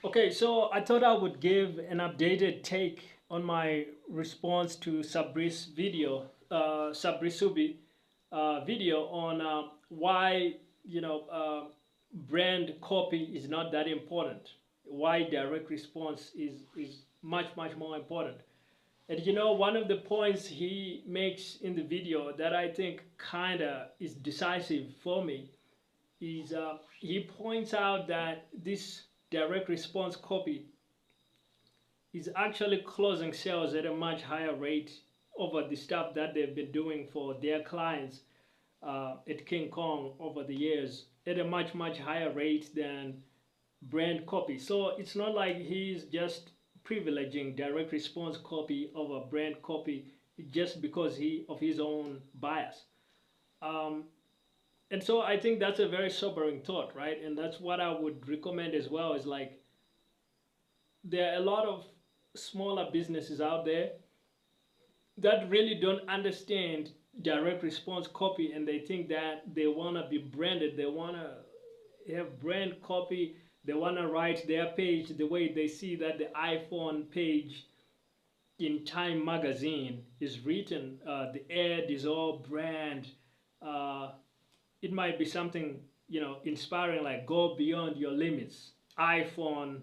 Okay, so I thought I would give an updated take on my response to Sabri's video, Sabri Suby video on why brand copy is not that important. Why direct response is much more important. And one of the points he makes in the video that I think kinda is decisive for me is he points out that this direct response copy is actually closing sales at a much higher rate over the stuff that they've been doing for their clients at King Kong over the years at a much higher rate than brand copy. So it's not like he's just privileging direct response copy over brand copy just because he of his own bias. Um, and so I think that's a very sobering thought, right? And that's what I would recommend as well. Is like there are a lot of smaller businesses out there that really don't understand direct response copy, and they think that they want to be branded, they want to have brand copy, they want to write their page the way they see that the iPhone page in Time magazine is written. The ad is all brand. uh, it might be something inspiring, like go beyond your limits, iPhone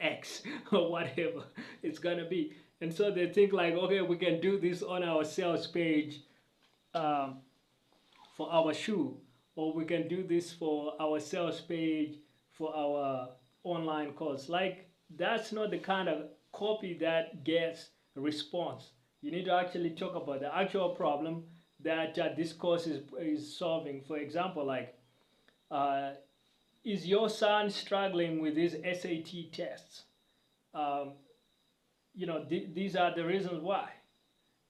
X or whatever it's gonna be. And so they think like, okay, we can do this on our sales page um, for our shoe, or we can do this for our sales page for our online course. Like, that's not the kind of copy that gets a response. You need to actually talk about the actual problem that this course is solving. For example, like, uh, is your son struggling with his SAT tests? Um, these are the reasons why.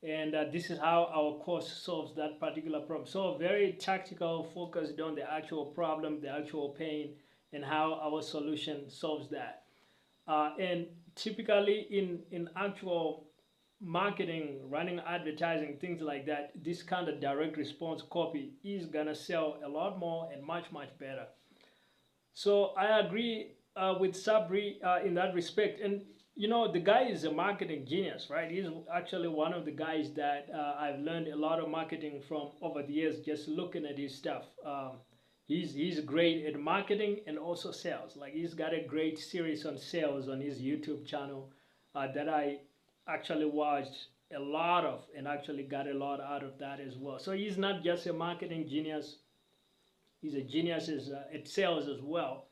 And this is how our course solves that particular problem. So very tactical, focused on the actual problem, the actual pain, and how our solution solves that. And typically in actual marketing, running advertising, things like that, this kind of direct response copy is gonna sell a lot more and much better. So I agree with Sabri in that respect. And the guy is a marketing genius, right? He's actually one of the guys that I've learned a lot of marketing from over the years, just looking at his stuff. He's great at marketing and also sales. Like, he's got a great series on sales on his YouTube channel that I actually watched a lot of, and actually got a lot out of that as well. So he's not just a marketing genius, he's a genius at sales as well.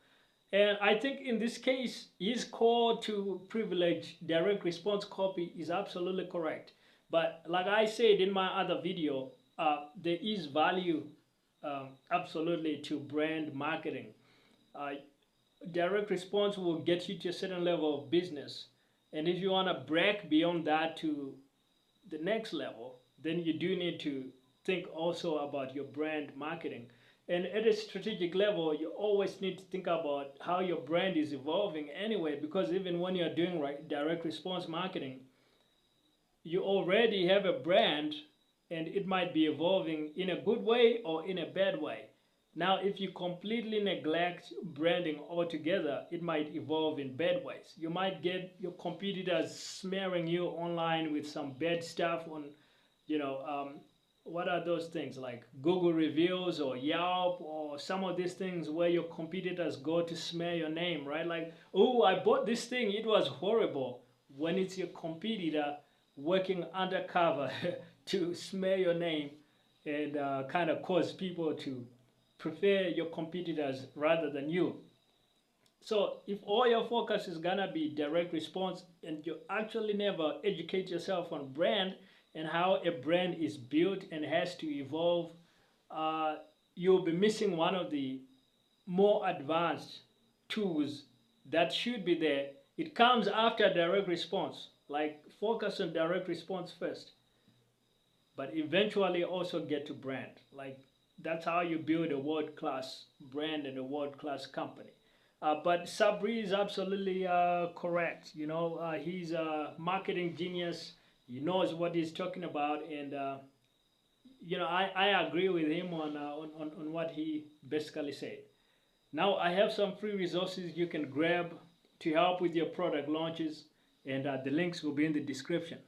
And I think in this case, his call to privilege direct response copy is absolutely correct. But like I said in my other video, there is value absolutely to brand marketing. Uh, Direct response will get you to a certain level of business. And if you want to break beyond that to the next level, then you do need to think also about your brand marketing. And at a strategic level, you always need to think about how your brand is evolving anyway, because even when you're doing direct response marketing, you already have a brand, and it might be evolving in a good way or in a bad way. Now, if you completely neglect branding altogether, it might evolve in bad ways. You might get your competitors smearing you online with some bad stuff on, you know, what are those things like Google reviews or Yelp or some of these things where your competitors go to smear your name, right? Like, oh, I bought this thing, it was horrible, when it's your competitor working undercover to smear your name and kind of cause people to prefer your competitors rather than you. So if all your focus is gonna be direct response and you actually never educate yourself on brand and how a brand is built and has to evolve, uh, you'll be missing one of the more advanced tools that should be there. It comes after direct response. Like, focus on direct response first, but eventually also get to brand. Like, that's how you build a world-class brand and a world-class company. But Sabri is absolutely correct. He's a marketing genius. He knows what he's talking about, and I agree with him on what he basically said. Now I have some free resources you can grab to help with your product launches, and the links will be in the description.